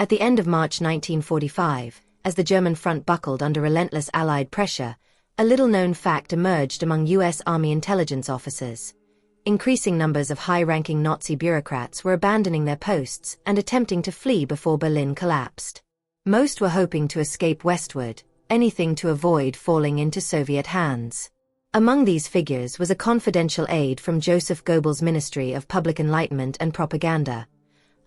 At the end of March 1945, as the German front buckled under relentless Allied pressure, a little-known fact emerged among U.S. Army intelligence officers. Increasing numbers of high-ranking Nazi bureaucrats were abandoning their posts and attempting to flee before Berlin collapsed. Most were hoping to escape westward, anything to avoid falling into Soviet hands. Among these figures was a confidential aide from Joseph Gbbls' Ministry of Public Enlightenment and Propaganda,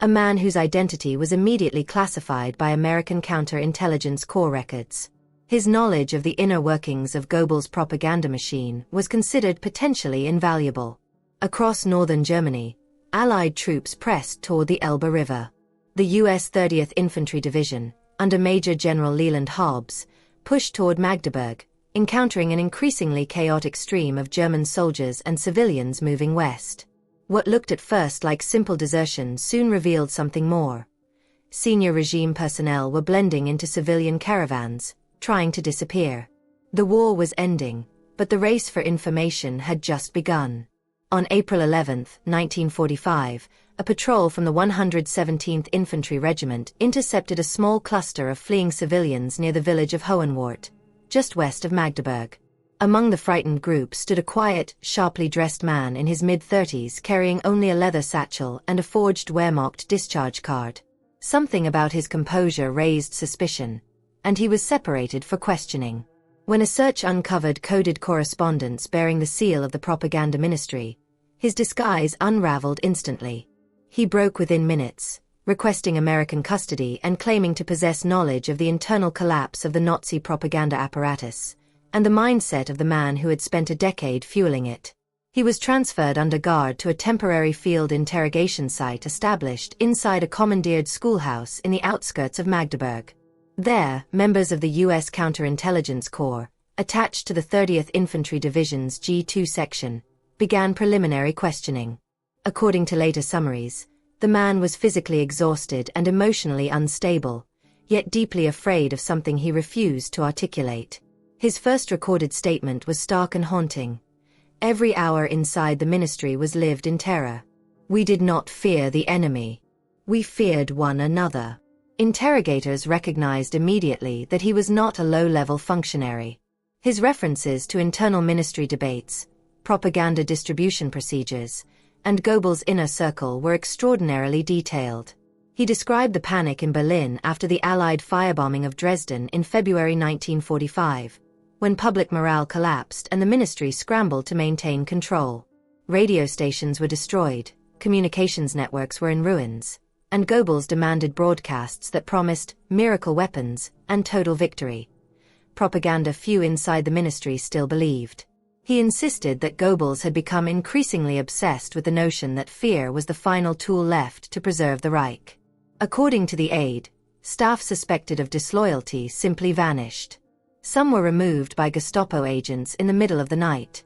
a man whose identity was immediately classified by American counterintelligence corps records. His knowledge of the inner workings of Gbbls' propaganda machine was considered potentially invaluable. Across northern Germany, Allied troops pressed toward the Elbe River. The U.S. 30th Infantry Division, under Major General Leland Hobbs, pushed toward Magdeburg, encountering an increasingly chaotic stream of German soldiers and civilians moving west. What looked at first like simple desertion soon revealed something more. Senior regime personnel were blending into civilian caravans, trying to disappear. The war was ending, but the race for information had just begun. On April 11, 1945, a patrol from the 117th Infantry Regiment intercepted a small cluster of fleeing civilians near the village of Hohenwart, just west of Magdeburg. Among the frightened group stood a quiet, sharply dressed man in his mid-30s carrying only a leather satchel and a forged Wehrmacht discharge card. Something about his composure raised suspicion, and he was separated for questioning. When a search uncovered coded correspondence bearing the seal of the propaganda ministry, his disguise unraveled instantly. He broke within minutes, requesting American custody and claiming to possess knowledge of the internal collapse of the Nazi propaganda apparatus, and the mindset of the man who had spent a decade fueling it. He was transferred under guard to a temporary field interrogation site established inside a commandeered schoolhouse in the outskirts of Magdeburg. There, members of the U.S. Counterintelligence Corps, attached to the 30th Infantry Division's G2 section, began preliminary questioning. According to later summaries, the man was physically exhausted and emotionally unstable, yet deeply afraid of something he refused to articulate. His first recorded statement was stark and haunting. Every hour inside the ministry was lived in terror. We did not fear the enemy. We feared one another. Interrogators recognized immediately that he was not a low-level functionary. His references to internal ministry debates, propaganda distribution procedures, and Gbbls' inner circle were extraordinarily detailed. He described the panic in Berlin after the Allied firebombing of Dresden in February 1945, when public morale collapsed and the ministry scrambled to maintain control. Radio stations were destroyed, communications networks were in ruins, and Gbbls demanded broadcasts that promised miracle weapons and total victory. Propaganda few inside the ministry still believed. He insisted that Gbbls had become increasingly obsessed with the notion that fear was the final tool left to preserve the Reich. According to the Aide, staff suspected of disloyalty simply vanished. Some were removed by Gestapo agents in the middle of the night.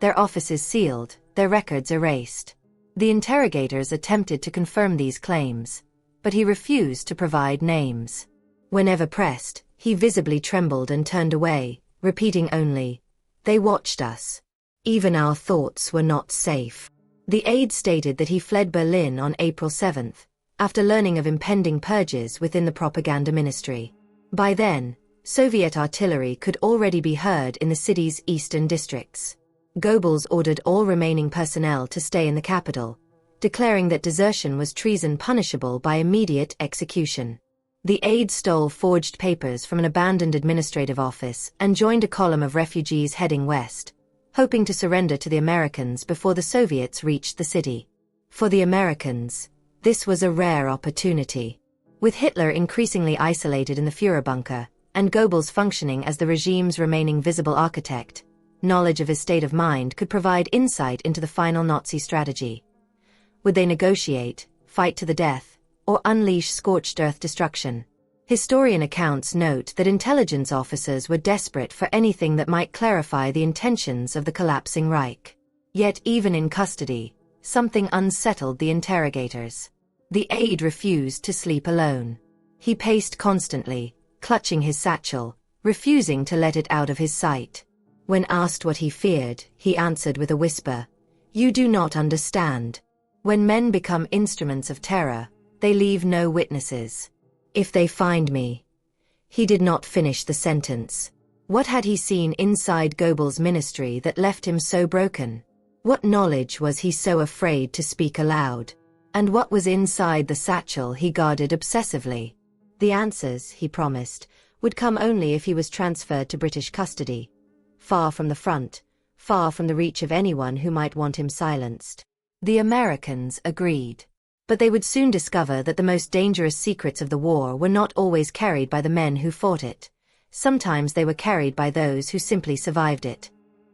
Their offices sealed, their records erased. The interrogators attempted to confirm these claims, but he refused to provide names. Whenever pressed, he visibly trembled and turned away, repeating only, "They watched us. Even our thoughts were not safe." The aide stated that he fled Berlin on April 7, after learning of impending purges within the propaganda ministry. By then, Soviet artillery could already be heard in the city's eastern districts. Gbbls ordered all remaining personnel to stay in the capital, declaring that desertion was treason punishable by immediate execution. The aide stole forged papers from an abandoned administrative office and joined a column of refugees heading west, hoping to surrender to the Americans before the Soviets reached the city. For the Americans, this was a rare opportunity. With Hitler increasingly isolated in the Führer bunker, and Gbbls functioning as the regime's remaining visible architect, knowledge of his state of mind could provide insight into the final Nazi strategy. Would they negotiate, fight to the death, or unleash scorched earth destruction? Historian accounts note that intelligence officers were desperate for anything that might clarify the intentions of the collapsing Reich. Yet even in custody, something unsettled the interrogators. The aide refused to sleep alone. He paced constantly, clutching his satchel, refusing to let it out of his sight. When asked what he feared, he answered with a whisper, "You do not understand. When men become instruments of terror, they leave no witnesses." If they find me. He did not finish the sentence. What had he seen inside Gbbls' ministry that left him so broken? What knowledge was he so afraid to speak aloud? And what was inside the satchel he guarded obsessively? The answers, he promised, would come only if he was transferred to British custody. Far from the front, far from the reach of anyone who might want him silenced. The Americans agreed. But they would soon discover that the most dangerous secrets of the war were not always carried by the men who fought it. Sometimes they were carried by those who simply survived it.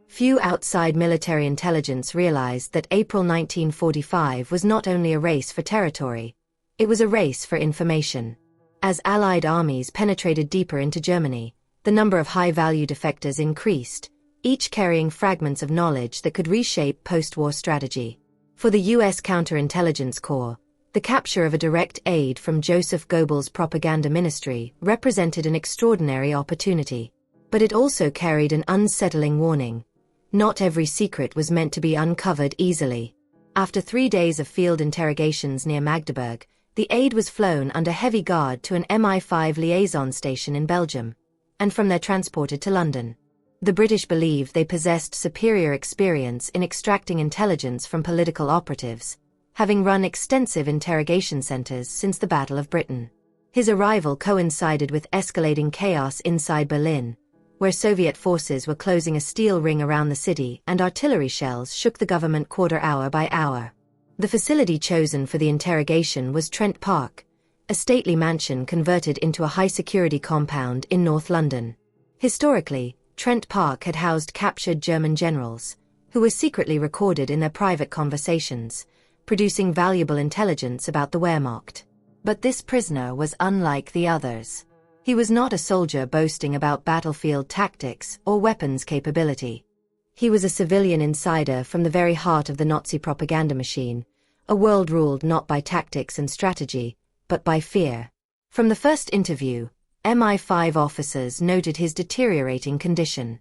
Few outside military intelligence realized that April 1945 was not only a race for territory, it was a race for information. As Allied armies penetrated deeper into Germany, the number of high-value defectors increased, each carrying fragments of knowledge that could reshape post-war strategy. For the U.S. Counterintelligence Corps, the capture of a direct aide from Joseph Gbbls' propaganda ministry represented an extraordinary opportunity. But it also carried an unsettling warning. Not every secret was meant to be uncovered easily. After 3 days of field interrogations near Magdeburg, the aide was flown under heavy guard to an MI5 liaison station in Belgium, and from there transported to London. The British believed they possessed superior experience in extracting intelligence from political operatives, having run extensive interrogation centers since the Battle of Britain. His arrival coincided with escalating chaos inside Berlin, where Soviet forces were closing a steel ring around the city and artillery shells shook the government quarter hour by hour. The facility chosen for the interrogation was Trent Park, a stately mansion converted into a high-security compound in North London. Historically, Trent Park had housed captured German generals, who were secretly recorded in their private conversations, producing valuable intelligence about the Wehrmacht. But this prisoner was unlike the others. He was not a soldier boasting about battlefield tactics or weapons capability. He was a civilian insider from the very heart of the Nazi propaganda machine, a world ruled not by tactics and strategy, but by fear. From the first interview, MI5 officers noted his deteriorating condition.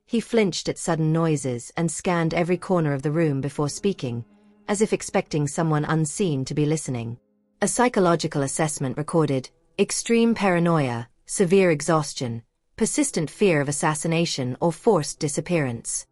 He flinched at sudden noises and scanned every corner of the room before speaking, as if expecting someone unseen to be listening. A psychological assessment recorded extreme paranoia, severe exhaustion, persistent fear of assassination or forced disappearance.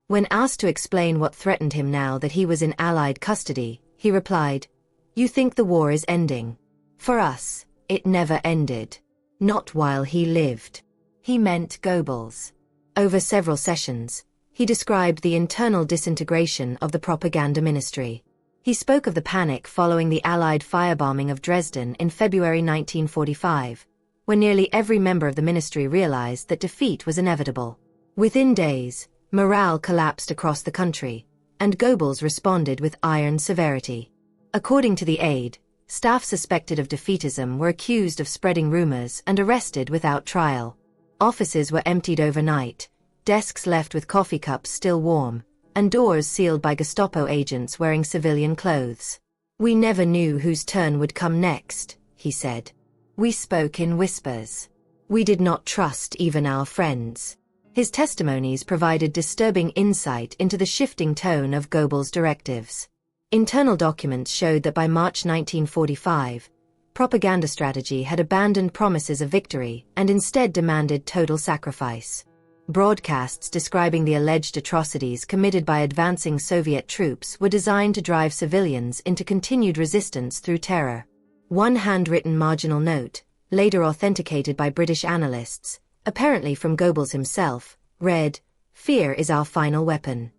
When asked to explain what threatened him now that he was in Allied custody, he replied, "You think the war is ending. For us, it never ended. Not while he lived." He meant Gbbls. Over several sessions, he described the internal disintegration of the propaganda ministry. He spoke of the panic following the Allied firebombing of Dresden in February 1945, when nearly every member of the ministry realized that defeat was inevitable. Within days, morale collapsed across the country, and Gbbls responded with iron severity. According to the Aide, staff suspected of defeatism were accused of spreading rumors and arrested without trial. Offices were emptied overnight, desks left with coffee cups still warm, and doors sealed by Gestapo agents wearing civilian clothes. "We never knew whose turn would come next," he said. "We spoke in whispers. We did not trust even our friends." His testimonies provided disturbing insight into the shifting tone of Gbbls' directives. Internal documents showed that by March 1945, propaganda strategy had abandoned promises of victory and instead demanded total sacrifice. Broadcasts describing the alleged atrocities committed by advancing Soviet troops were designed to drive civilians into continued resistance through terror. One handwritten marginal note, later authenticated by British analysts, apparently from Gbbls himself, read, "Fear is our final weapon."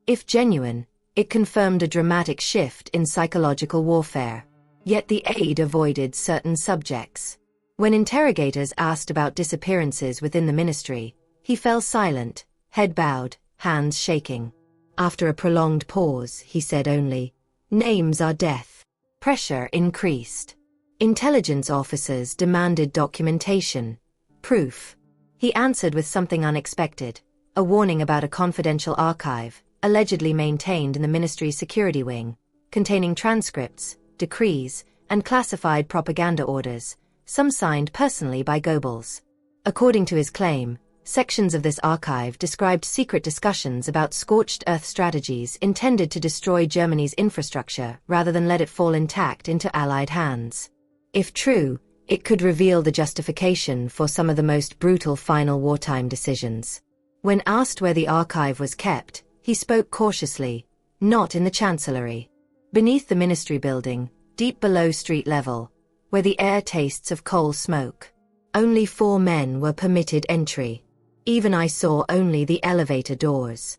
If genuine, it confirmed a dramatic shift in psychological warfare. Yet the Aide avoided certain subjects. When interrogators asked about disappearances within the ministry, he fell silent, head bowed, hands shaking. After a prolonged pause, he said only, "Names are death." Pressure increased. Intelligence officers demanded documentation, proof. He answered with something unexpected, a warning about a confidential archive, allegedly maintained in the ministry's security wing, containing transcripts, decrees, and classified propaganda orders, some signed personally by Gbbls. According to his claim, sections of this archive described secret discussions about scorched earth strategies intended to destroy Germany's infrastructure rather than let it fall intact into Allied hands. If true, it could reveal the justification for some of the most brutal final wartime decisions. When asked where the archive was kept, he spoke cautiously, "Not in the Chancellery. Beneath the Ministry building, deep below street level, where the air tastes of coal smoke. Only 4 men were permitted entry. Even I saw only the elevator doors."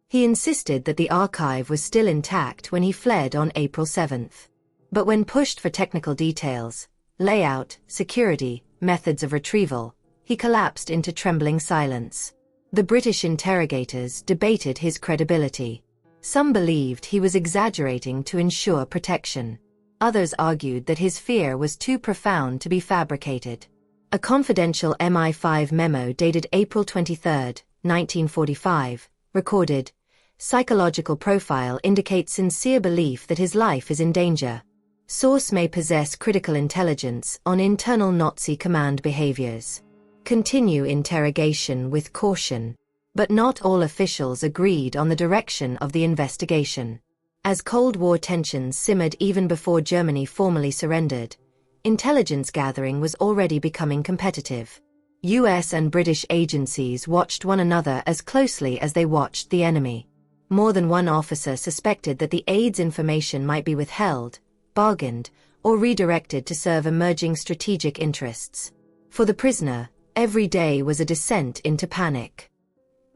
He insisted that the archive was still intact when he fled on April 7th. But when pushed for technical details, layout, security, methods of retrieval, he collapsed into trembling silence. The British interrogators debated his credibility. Some believed he was exaggerating to ensure protection. Others argued that his fear was too profound to be fabricated. A confidential MI5 memo dated April 23, 1945, recorded, "Psychological profile indicates sincere belief that his life is in danger. Source may possess critical intelligence on internal Nazi command behaviors. Continue interrogation with caution." But not all officials agreed on the direction of the investigation. As Cold War tensions simmered even before Germany formally surrendered, intelligence gathering was already becoming competitive. US and British agencies watched one another as closely as they watched the enemy. More than one officer suspected that the Aide's information might be withheld, bargained, or redirected to serve emerging strategic interests. For the prisoner, every day was a descent into panic.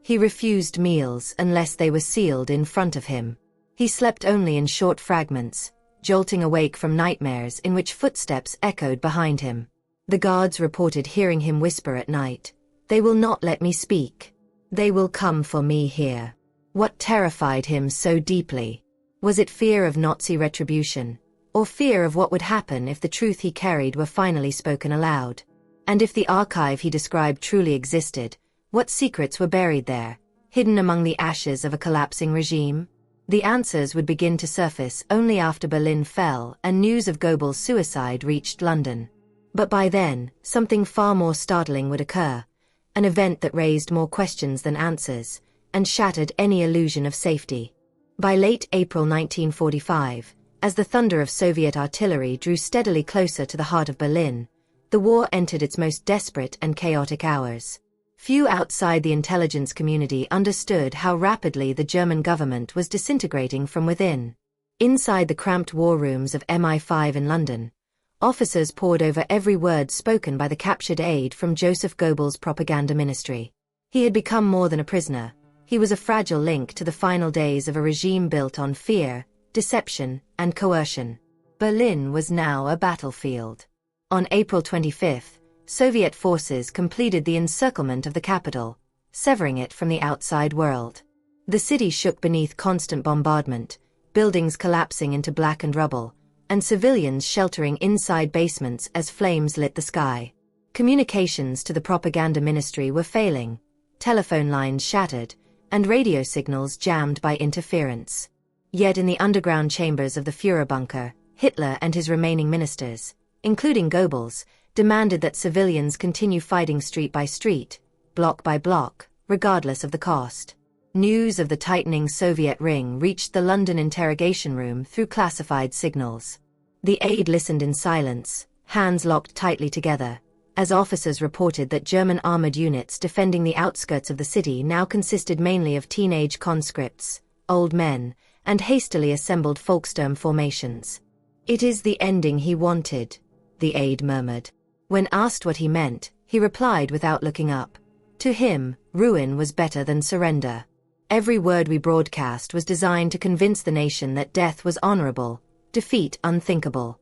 He refused meals unless they were sealed in front of him. He slept only in short fragments, jolting awake from nightmares in which footsteps echoed behind him. The guards reported hearing him whisper at night, "They will not let me speak. They will come for me here." What terrified him so deeply? Was it fear of Nazi retribution, or fear of what would happen if the truth he carried were finally spoken aloud? And if the archive he described truly existed, what secrets were buried there, hidden among the ashes of a collapsing regime? The answers would begin to surface only after Berlin fell and news of Gbbls' suicide reached London. But by then, something far more startling would occur, an event that raised more questions than answers, and shattered any illusion of safety. By late April 1945, as the thunder of Soviet artillery drew steadily closer to the heart of Berlin, the war entered its most desperate and chaotic hours. Few outside the intelligence community understood how rapidly the German government was disintegrating from within. Inside the cramped war rooms of MI5 in London, officers pored over every word spoken by the captured aide from Joseph Goebbels' propaganda ministry. He had become more than a prisoner. He was a fragile link to the final days of a regime built on fear, deception, and coercion. Berlin was now a battlefield. On April 25, Soviet forces completed the encirclement of the capital, severing it from the outside world. The city shook beneath constant bombardment, buildings collapsing into blackened rubble, and civilians sheltering inside basements as flames lit the sky. Communications to the propaganda ministry were failing, telephone lines shattered, and radio signals jammed by interference. Yet in the underground chambers of the Führer bunker, Hitler and his remaining ministers, including Gbbls, demanded that civilians continue fighting street by street, block by block, regardless of the cost. News of the tightening Soviet ring reached the London interrogation room through classified signals. The aide listened in silence, hands locked tightly together, as officers reported that German armored units defending the outskirts of the city now consisted mainly of teenage conscripts, old men, and hastily assembled Volkssturm formations. "It is the ending he wanted," the aide murmured. When asked what he meant, he replied without looking up. To him, ruin was better than surrender. Every word we broadcast was designed to convince the nation that death was honorable, defeat unthinkable.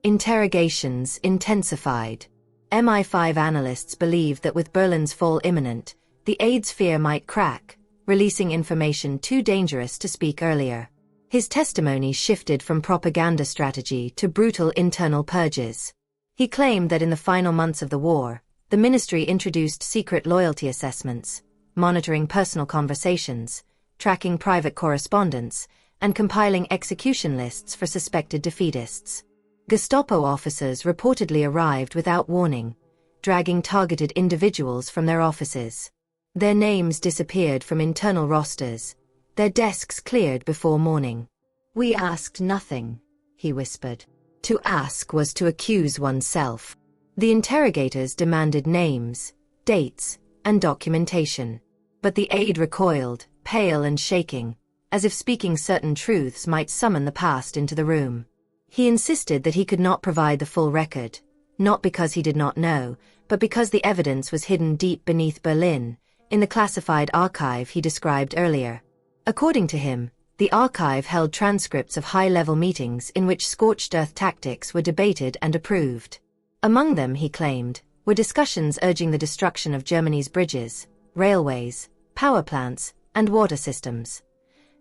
Interrogations intensified. MI5 analysts believed that with Berlin's fall imminent, the aide's fear might crack, releasing information too dangerous to speak earlier. His testimony shifted from propaganda strategy to brutal internal purges. He claimed that in the final months of the war, the ministry introduced secret loyalty assessments, monitoring personal conversations, tracking private correspondence, and compiling execution lists for suspected defeatists. Gestapo officers reportedly arrived without warning, dragging targeted individuals from their offices. Their names disappeared from internal rosters, their desks cleared before morning. "We asked nothing," he whispered. To ask was to accuse oneself. The interrogators demanded names, dates, and documentation. But the aide recoiled, pale and shaking, as if speaking certain truths might summon the past into the room. He insisted that he could not provide the full record, not because he did not know, but because the evidence was hidden deep beneath Berlin, in the classified archive he described earlier. According to him, the archive held transcripts of high-level meetings in which scorched earth tactics were debated and approved. Among them, he claimed, were discussions urging the destruction of Germany's bridges, railways, power plants, and water systems.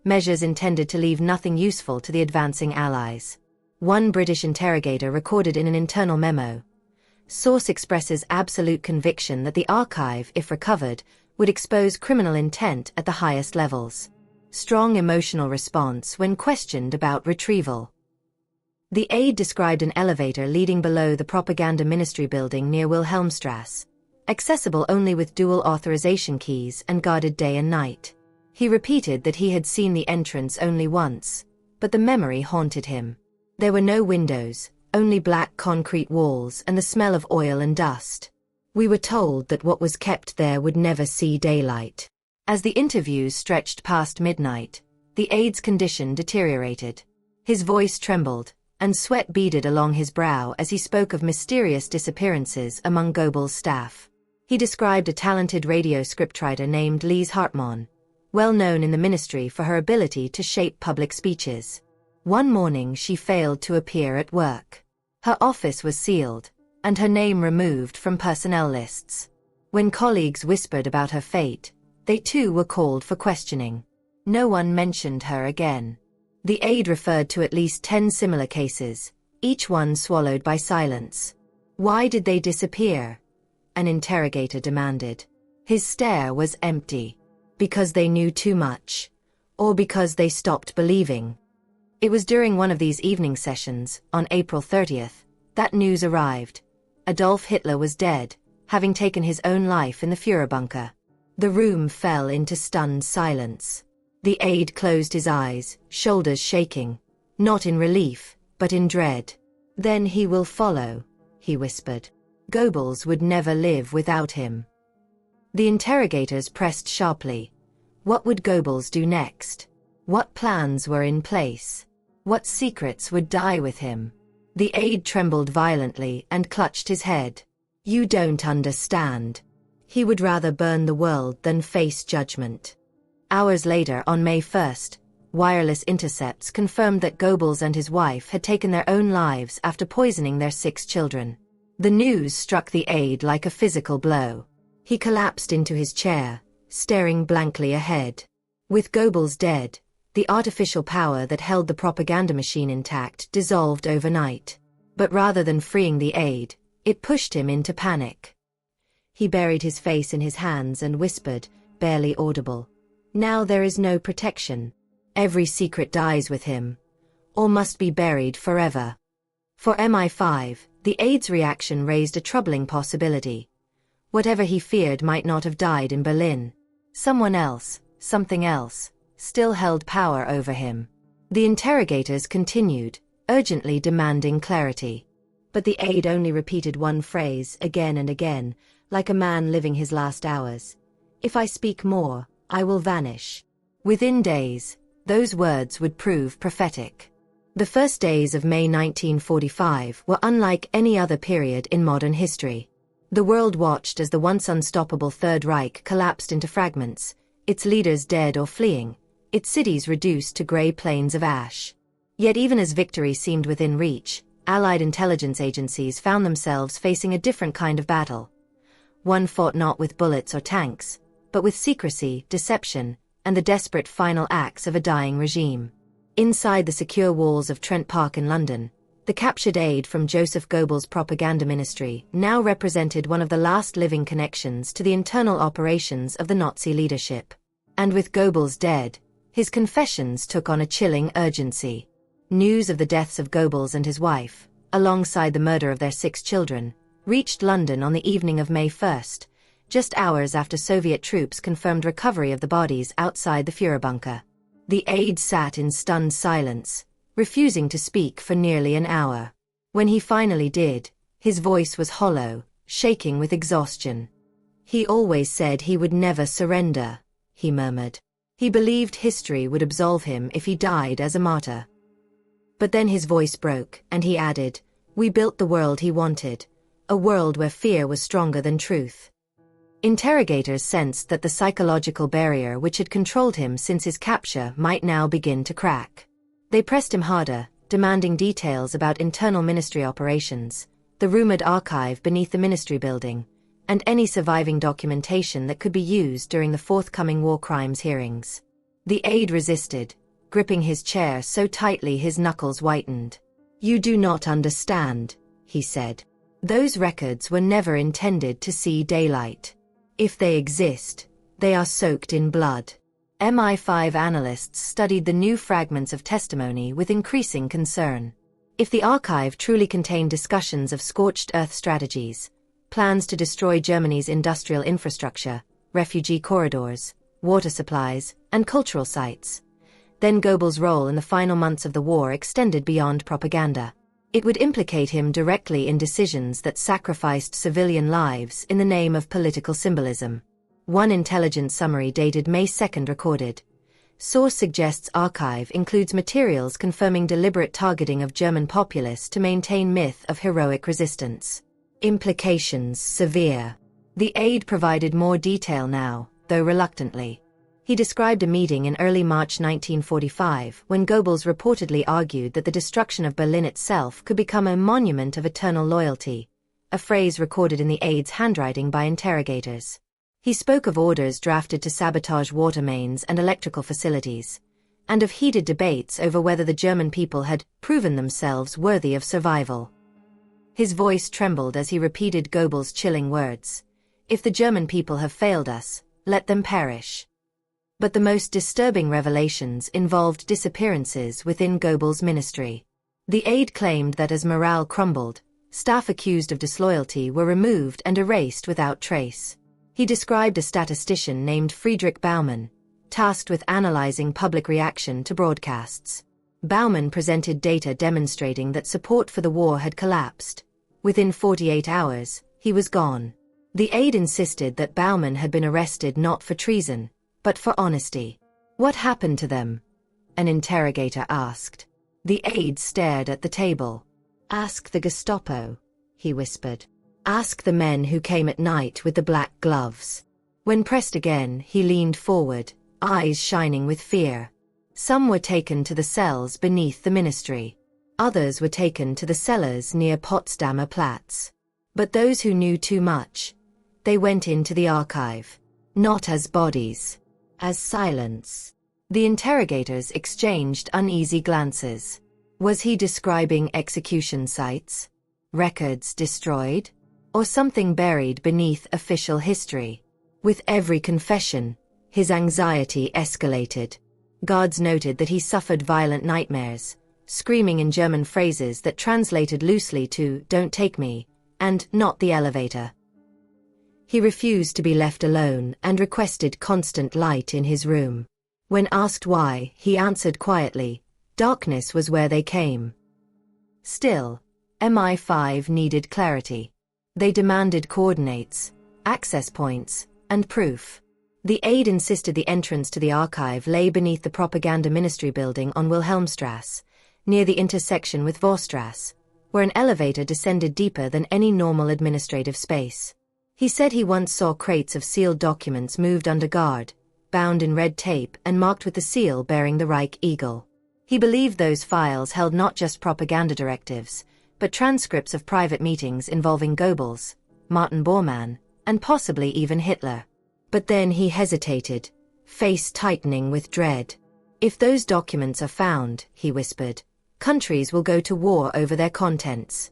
Measures intended to leave nothing useful to the advancing Allies. One British interrogator recorded in an internal memo. Source expresses absolute conviction that the archive, if recovered, would expose criminal intent at the highest levels. Strong emotional response when questioned about retrieval. The aide described an elevator leading below the Propaganda Ministry building near Wilhelmstrasse, accessible only with dual authorization keys and guarded day and night. He repeated that he had seen the entrance only once, but the memory haunted him. There were no windows, only black concrete walls and the smell of oil and dust. We were told that what was kept there would never see daylight. As the interviews stretched past midnight, the aide's condition deteriorated. His voice trembled, and sweat beaded along his brow as he spoke of mysterious disappearances among Gbbls' staff. He described a talented radio scriptwriter named Lise Hartmann, well known in the ministry for her ability to shape public speeches. One morning she failed to appear at work. Her office was sealed, and her name removed from personnel lists. When colleagues whispered about her fate, they too were called for questioning. No one mentioned her again. The aide referred to at least 10 similar cases, each one swallowed by silence. Why did they disappear? An interrogator demanded. His stare was empty. Because they knew too much, or because they stopped believing. It was during one of these evening sessions, on April 30th, that news arrived. Adolf Hitler was dead, having taken his own life in the Führerbunker. The room fell into stunned silence. The aide closed his eyes, shoulders shaking, not in relief, but in dread. Then he will follow, he whispered. Gbbls would never live without him. The interrogators pressed sharply. What would Gbbls do next? What plans were in place? What secrets would die with him? The aide trembled violently and clutched his head. You don't understand. He would rather burn the world than face judgment. Hours later, on May 1st, wireless intercepts confirmed that Gbbls and his wife had taken their own lives after poisoning their 6 children. The news struck the aide like a physical blow. He collapsed into his chair, staring blankly ahead. With Gbbls dead, the artificial power that held the propaganda machine intact dissolved overnight. But rather than freeing the aide, it pushed him into panic. He buried his face in his hands and whispered, barely audible. Now there is no protection. Every secret dies with him, or must be buried forever. For MI5, the aide's reaction raised a troubling possibility. Whatever he feared might not have died in Berlin. Someone else, something else, still held power over him. The interrogators continued, urgently demanding clarity. But the aide only repeated one phrase again and again, like a man living his last hours. If I speak more, I will vanish. Within days, those words would prove prophetic. The first days of May 1945 were unlike any other period in modern history. The world watched as the once unstoppable Third Reich collapsed into fragments, its leaders dead or fleeing, its cities reduced to grey plains of ash. Yet even as victory seemed within reach, Allied intelligence agencies found themselves facing a different kind of battle. One fought not with bullets or tanks, but with secrecy, deception, and the desperate final acts of a dying regime. Inside the secure walls of Trent Park in London, the captured aide from Joseph Goebbels' propaganda ministry now represented one of the last living connections to the internal operations of the Nazi leadership. And with Goebbels dead, his confessions took on a chilling urgency. News of the deaths of Goebbels and his wife, alongside the murder of their 6 children, reached London on the evening of May 1st, just hours after Soviet troops confirmed recovery of the bodies outside the Führerbunker. The aide sat in stunned silence, refusing to speak for nearly an hour. When he finally did, his voice was hollow, shaking with exhaustion. "He always said he would never surrender," he murmured. He believed history would absolve him if he died as a martyr. But then his voice broke, and he added, "We built the world he wanted, a world where fear was stronger than truth." Interrogators sensed that the psychological barrier which had controlled him since his capture might now begin to crack. They pressed him harder, demanding details about internal ministry operations, the rumored archive beneath the ministry building, and any surviving documentation that could be used during the forthcoming war crimes hearings. The aide resisted, gripping his chair so tightly his knuckles whitened. "You do not understand," he said. "Those records were never intended to see daylight. If they exist, they are soaked in blood." MI5 analysts studied the new fragments of testimony with increasing concern. If the archive truly contained discussions of scorched earth strategies, plans to destroy Germany's industrial infrastructure, refugee corridors, water supplies, and cultural sites, then Gbbls' role in the final months of the war extended beyond propaganda. It would implicate him directly in decisions that sacrificed civilian lives in the name of political symbolism. One intelligence summary dated May 2 recorded, "Source suggests archive includes materials confirming deliberate targeting of German populace to maintain myth of heroic resistance. Implications severe." The aide provided more detail now, though reluctantly. He described a meeting in early March 1945 when Gbbls reportedly argued that the destruction of Berlin itself could become a monument of eternal loyalty, a phrase recorded in the aide's handwriting by interrogators. He spoke of orders drafted to sabotage water mains and electrical facilities, and of heated debates over whether the German people had proven themselves worthy of survival. His voice trembled as he repeated Gbbls' chilling words, "If the German people have failed us, let them perish." But the most disturbing revelations involved disappearances within Gbbls' ministry. The aide claimed that as morale crumbled, staff accused of disloyalty were removed and erased without trace. He described a statistician named Friedrich Baumann, tasked with analyzing public reaction to broadcasts. Baumann presented data demonstrating that support for the war had collapsed. Within 48 hours, he was gone. The aide insisted that Baumann had been arrested not for treason, but for honesty. "What happened to them?" an interrogator asked. The aide stared at the table. "Ask the Gestapo," he whispered. "Ask the men who came at night with the black gloves." When pressed again, he leaned forward, eyes shining with fear. "Some were taken to the cells beneath the ministry. Others were taken to the cellars near Potsdamer Platz. But those who knew too much, they went into the archive. Not as bodies, as silence." The interrogators exchanged uneasy glances. Was he describing execution sites? Records destroyed? Or something buried beneath official history? With every confession, his anxiety escalated. Guards noted that he suffered violent nightmares, screaming in German phrases that translated loosely to "don't take me" and "not the elevator." He refused to be left alone and requested constant light in his room. When asked why, he answered quietly, "Darkness was where they came." Still, MI5 needed clarity. They demanded coordinates, access points, and proof. The aide insisted the entrance to the archive lay beneath the propaganda ministry building on Wilhelmstrasse, near the intersection with Vorstrasse, where an elevator descended deeper than any normal administrative space. He said he once saw crates of sealed documents moved under guard, bound in red tape and marked with the seal bearing the Reich Eagle. He believed those files held not just propaganda directives, but transcripts of private meetings involving Gbbls, Martin Bormann, and possibly even Hitler. But then he hesitated, face tightening with dread. "If those documents are found," he whispered, "countries will go to war over their contents."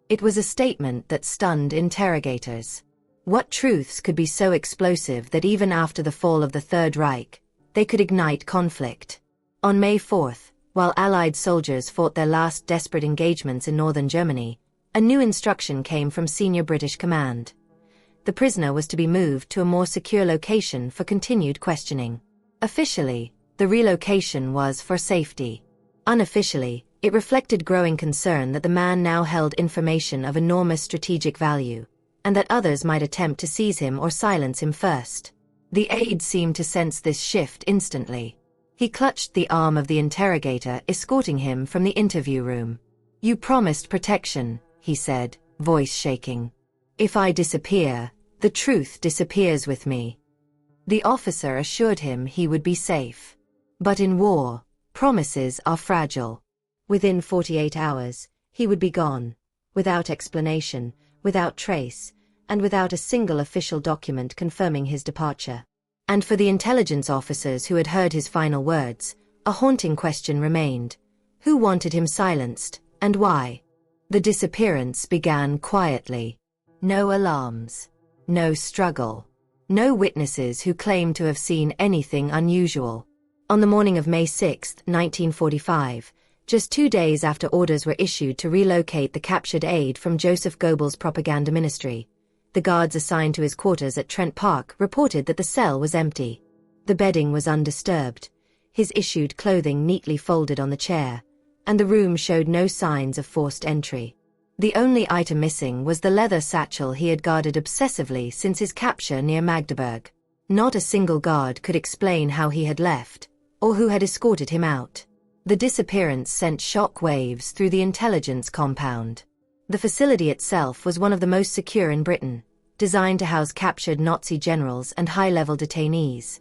It was a statement that stunned interrogators. What truths could be so explosive that even after the fall of the Third Reich, they could ignite conflict? On May 4th, while Allied soldiers fought their last desperate engagements in northern Germany, a new instruction came from senior British command. The prisoner was to be moved to a more secure location for continued questioning. Officially, the relocation was for safety. Unofficially, It reflected growing concern that the man now held information of enormous strategic value, and that others might attempt to seize him or silence him first. The aide seemed to sense this shift instantly. He clutched the arm of the interrogator, escorting him from the interview room. "You promised protection," he said, voice shaking. "If I disappear, the truth disappears with me." The officer assured him he would be safe. But in war, promises are fragile. Within 48 hours, he would be gone, without explanation, without trace, and without a single official document confirming his departure. And for the intelligence officers who had heard his final words, a haunting question remained. Who wanted him silenced, and why? The disappearance began quietly. No alarms. No struggle. No witnesses who claimed to have seen anything unusual. On the morning of May 6, 1945, just 2 days after orders were issued to relocate the captured aide from Joseph Gbbls' propaganda ministry, the guards assigned to his quarters at Trent Park reported that the cell was empty. The bedding was undisturbed, his issued clothing neatly folded on the chair, and the room showed no signs of forced entry. The only item missing was the leather satchel he had guarded obsessively since his capture near Magdeburg. Not a single guard could explain how he had left, or who had escorted him out. The disappearance sent shock waves through the intelligence compound. The facility itself was one of the most secure in Britain, designed to house captured Nazi generals and high-level detainees.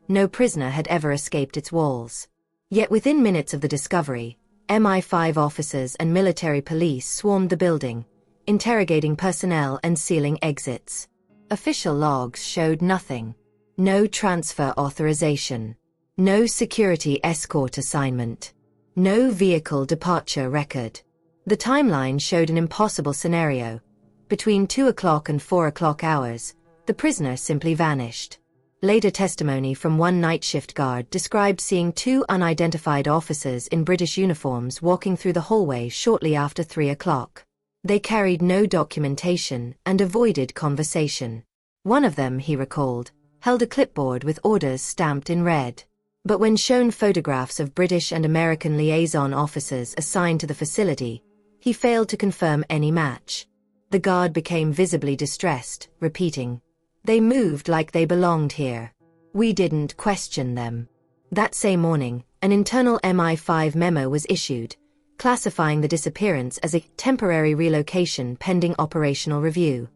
No prisoner had ever escaped its walls. Yet within minutes of the discovery, MI5 officers and military police swarmed the building, interrogating personnel and sealing exits. Official logs showed nothing. No transfer authorization. No security escort assignment. No vehicle departure record. The timeline showed an impossible scenario. Between 2 o'clock and 4 o'clock hours, the prisoner simply vanished. Later testimony from one night shift guard described seeing 2 unidentified officers in British uniforms walking through the hallway shortly after 3 o'clock. They carried no documentation and avoided conversation. One of them, he recalled, held a clipboard with orders stamped in red. But when shown photographs of British and American liaison officers assigned to the facility, he failed to confirm any match. The guard became visibly distressed, repeating, "They moved like they belonged here. We didn't question them." That same morning, an internal MI5 memo was issued, classifying the disappearance as a temporary relocation pending operational review.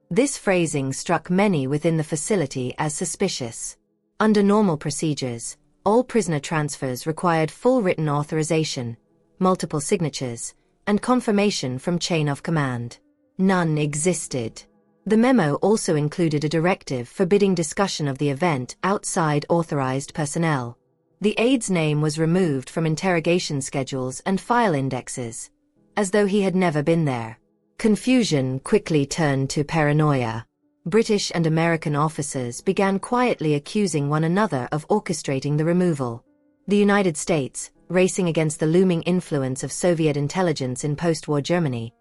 This phrasing struck many within the facility as suspicious. Under normal procedures, all prisoner transfers required full written authorization, multiple signatures, and confirmation from chain of command. None existed. The memo also included a directive forbidding discussion of the event outside authorized personnel. The aide's name was removed from interrogation schedules and file indexes, as though he had never been there. Confusion quickly turned to paranoia. British and American officers began quietly accusing one another of orchestrating the removal. The United States, racing against the looming influence of Soviet intelligence in post-war Germany,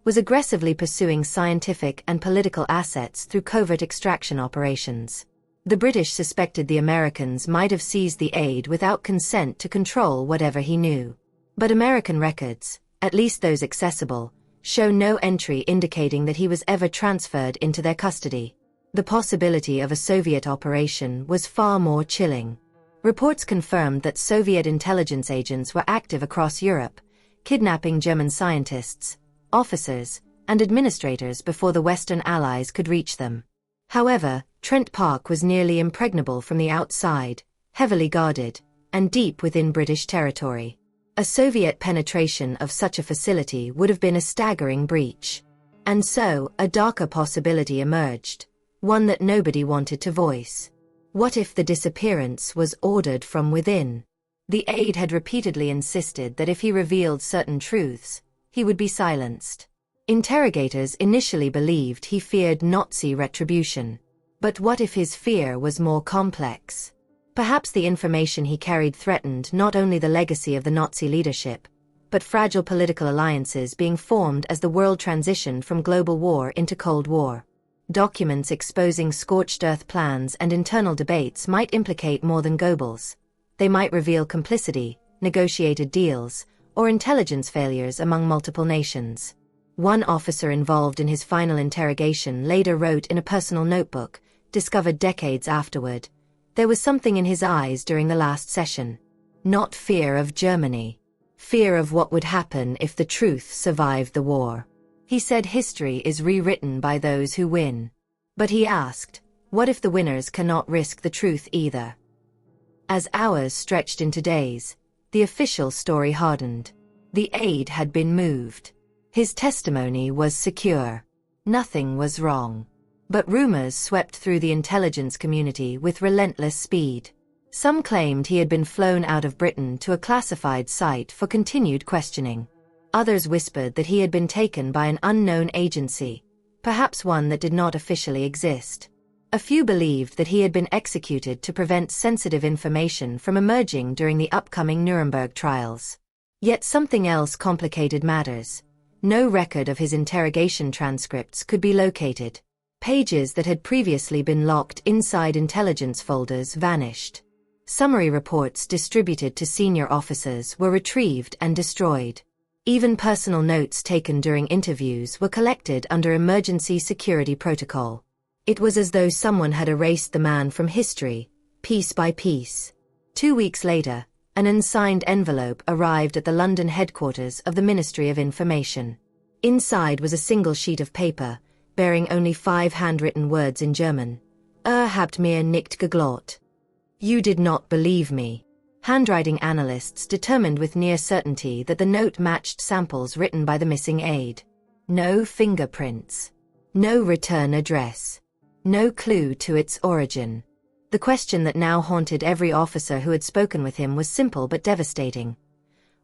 was aggressively pursuing scientific and political assets through covert extraction operations. The British suspected the Americans might have seized the aide without consent to control whatever he knew. But American records, at least those accessible, show no entry indicating that he was ever transferred into their custody. The possibility of a Soviet operation was far more chilling. Reports confirmed that Soviet intelligence agents were active across Europe, kidnapping German scientists, officers, and administrators before the Western Allies could reach them. However, Trent Park was nearly impregnable from the outside, heavily guarded, and deep within British territory. A Soviet penetration of such a facility would have been a staggering breach. And so, a darker possibility emerged, one that nobody wanted to voice. What if the disappearance was ordered from within? The aide had repeatedly insisted that if he revealed certain truths, he would be silenced. Interrogators initially believed he feared Nazi retribution. But what if his fear was more complex? Perhaps the information he carried threatened not only the legacy of the Nazi leadership, but fragile political alliances being formed as the world transitioned from global war into Cold War. Documents exposing scorched earth plans and internal debates might implicate more than Gbbls. They might reveal complicity, negotiated deals, or intelligence failures among multiple nations. One officer involved in his final interrogation later wrote in a personal notebook, discovered decades afterward, "There was something in his eyes during the last session. Not fear of Germany. Fear of what would happen if the truth survived the war." He said history is rewritten by those who win. But he asked, what if the winners cannot risk the truth either? As hours stretched into days, the official story hardened. The aide had been moved. His testimony was secure. Nothing was wrong. But rumors swept through the intelligence community with relentless speed. Some claimed he had been flown out of Britain to a classified site for continued questioning. Others whispered that he had been taken by an unknown agency, perhaps one that did not officially exist. A few believed that he had been executed to prevent sensitive information from emerging during the upcoming Nuremberg trials. Yet something else complicated matters. No record of his interrogation transcripts could be located. Pages that had previously been locked inside intelligence folders vanished. Summary reports distributed to senior officers were retrieved and destroyed. Even personal notes taken during interviews were collected under emergency security protocol. It was as though someone had erased the man from history, piece by piece. 2 weeks later, an unsigned envelope arrived at the London headquarters of the Ministry of Information. Inside was a single sheet of paper, bearing only 5 handwritten words in German. Habt mir nicht geglaubt. You did not believe me. Handwriting analysts determined with near certainty that the note matched samples written by the missing aide. No fingerprints. No return address. No clue to its origin. The question that now haunted every officer who had spoken with him was simple but devastating.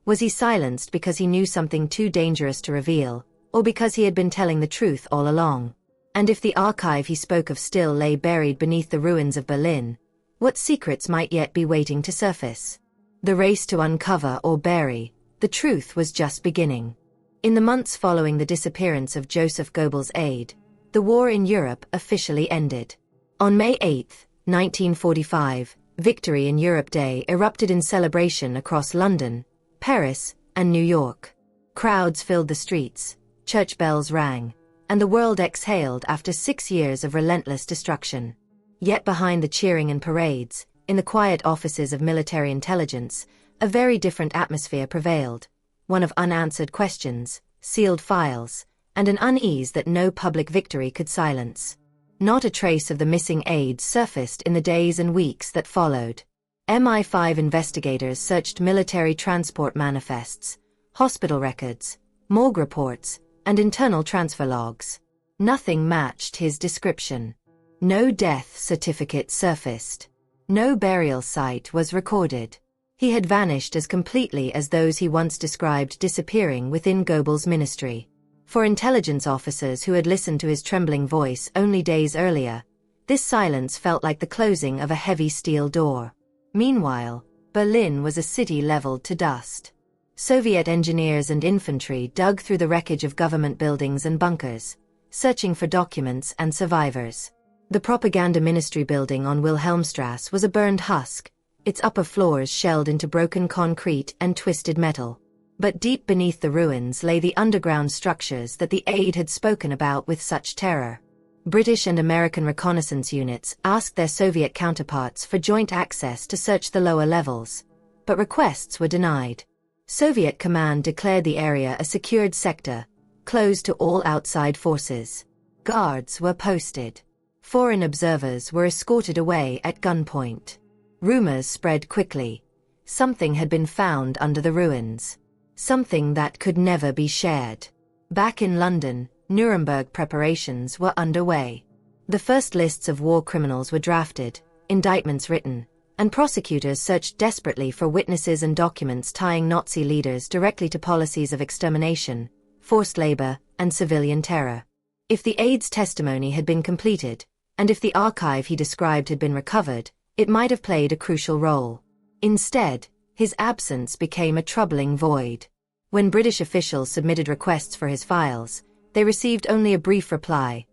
Was he silenced because he knew something too dangerous to reveal, or because he had been telling the truth all along? And if the archive he spoke of still lay buried beneath the ruins of Berlin, what secrets might yet be waiting to surface? The race to uncover or bury the truth was just beginning. In the months following the disappearance of Joseph Gbbls' aide, the war in Europe officially ended. On May 8, 1945, Victory in Europe Day erupted in celebration across London, Paris, and New York. Crowds filled the streets, church bells rang, and the world exhaled after 6 years of relentless destruction. Yet behind the cheering and parades, in the quiet offices of military intelligence, a very different atmosphere prevailed, one of unanswered questions, sealed files, and an unease that no public victory could silence. Not a trace of the missing aide surfaced in the days and weeks that followed. MI5 investigators searched military transport manifests, hospital records, morgue reports, and internal transfer logs. Nothing matched his description. No death certificate surfaced. No burial site was recorded. He had vanished as completely as those he once described disappearing within Gbbls' ministry. For intelligence officers who had listened to his trembling voice only days earlier, this silence felt like the closing of a heavy steel door. Meanwhile, Berlin was a city leveled to dust. Soviet engineers and infantry dug through the wreckage of government buildings and bunkers, searching for documents and survivors. The propaganda ministry building on Wilhelmstrasse was a burned husk, its upper floors shelled into broken concrete and twisted metal. But deep beneath the ruins lay the underground structures that the aide had spoken about with such terror. British and American reconnaissance units asked their Soviet counterparts for joint access to search the lower levels, but requests were denied. Soviet command declared the area a secured sector, closed to all outside forces. Guards were posted. Foreign observers were escorted away at gunpoint. Rumors spread quickly. Something had been found under the ruins. Something that could never be shared. Back in London, Nuremberg preparations were underway. The first lists of war criminals were drafted, indictments written, and prosecutors searched desperately for witnesses and documents tying Nazi leaders directly to policies of extermination, forced labor, and civilian terror. If the aide's testimony had been completed, and if the archive he described had been recovered, it might have played a crucial role. Instead, his absence became a troubling void. When British officials submitted requests for his files, they received only a brief reply: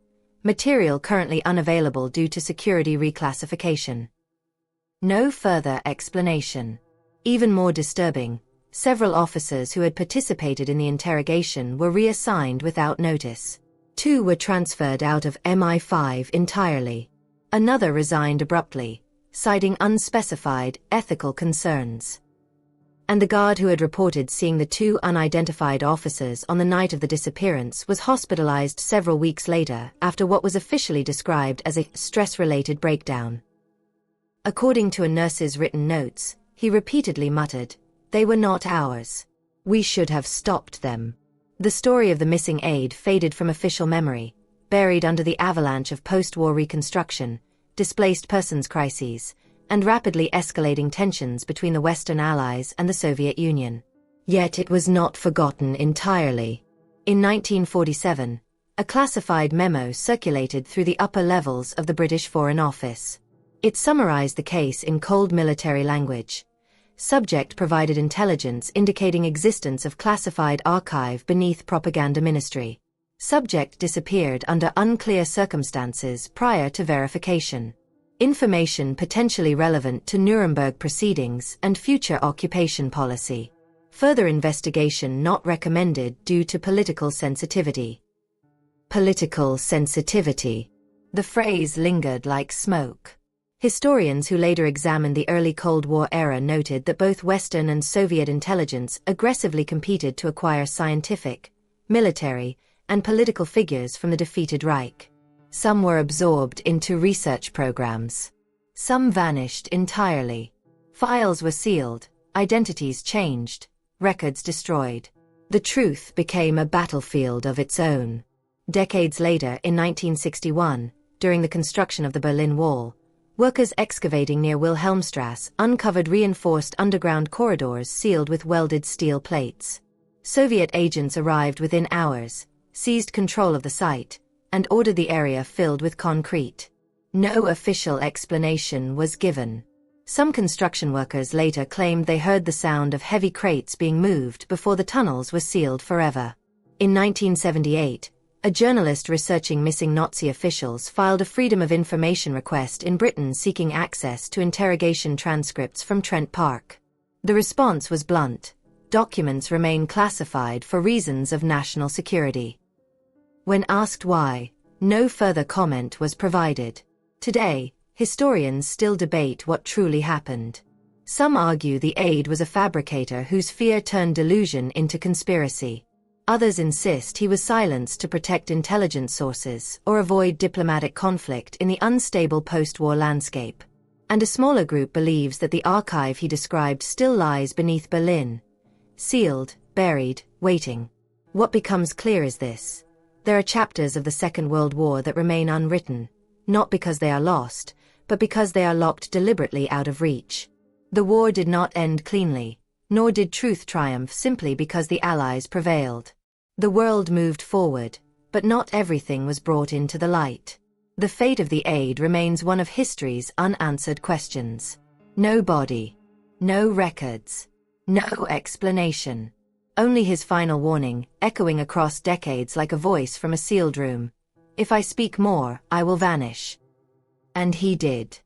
material currently unavailable due to security reclassification. No further explanation. Even more disturbing, Several officers who had participated in the interrogation were reassigned without notice. 2 were transferred out of MI5 entirely. Another resigned abruptly, citing unspecified ethical concerns. And the guard who had reported seeing the 2 unidentified officers on the night of the disappearance was hospitalized several weeks later after what was officially described as a stress-related breakdown. According to a nurse's written notes, he repeatedly muttered, "They were not ours. We should have stopped them." The story of the missing Aide faded from official memory, buried under the avalanche of post-war reconstruction, displaced persons crises, and rapidly escalating tensions between the Western Allies and the Soviet Union. Yet it was not forgotten entirely. In 1947, a classified memo circulated through the upper levels of the British Foreign Office. It summarized the case in cold military language. Subject provided intelligence indicating existence of classified archive beneath propaganda ministry. Subject disappeared under unclear circumstances prior to verification. Information potentially relevant to Nuremberg proceedings and future occupation policy. Further investigation not recommended due to political sensitivity. Political sensitivity. The phrase lingered like smoke. Historians who later examined the early Cold War era noted that both Western and Soviet intelligence aggressively competed to acquire scientific, military, and political figures from the defeated Reich. Some were absorbed into research programs. Some vanished entirely. Files were sealed, identities changed, records destroyed. The truth became a battlefield of its own. Decades later, in 1961, during the construction of the Berlin Wall, workers excavating near Wilhelmstrasse uncovered reinforced underground corridors sealed with welded steel plates. Soviet agents arrived within hours, seized control of the site, and ordered the area filled with concrete. No official explanation was given. Some construction workers later claimed they heard the sound of heavy crates being moved before the tunnels were sealed forever. In 1978, a journalist researching missing Nazi officials filed a Freedom of Information request in Britain seeking access to interrogation transcripts from Trent Park. The response was blunt: documents remain classified for reasons of national security. When asked why, no further comment was provided. Today, historians still debate what truly happened. Some argue the Aide was a fabricator whose fear turned delusion into conspiracy. Others insist he was silenced to protect intelligence sources or avoid diplomatic conflict in the unstable post-war landscape. And a smaller group believes that the archive he described still lies beneath Berlin, sealed, buried, waiting. What becomes clear is this: there are chapters of the Second World War that remain unwritten, not because they are lost, but because they are locked deliberately out of reach. The war did not end cleanly, nor did truth triumph simply because the Allies prevailed. The world moved forward, but not everything was brought into the light. The fate of the Aide remains one of history's unanswered questions. No body, no records, no explanation. Only his final warning, echoing across decades like a voice from a sealed room: "If I speak more, I will vanish." And he did.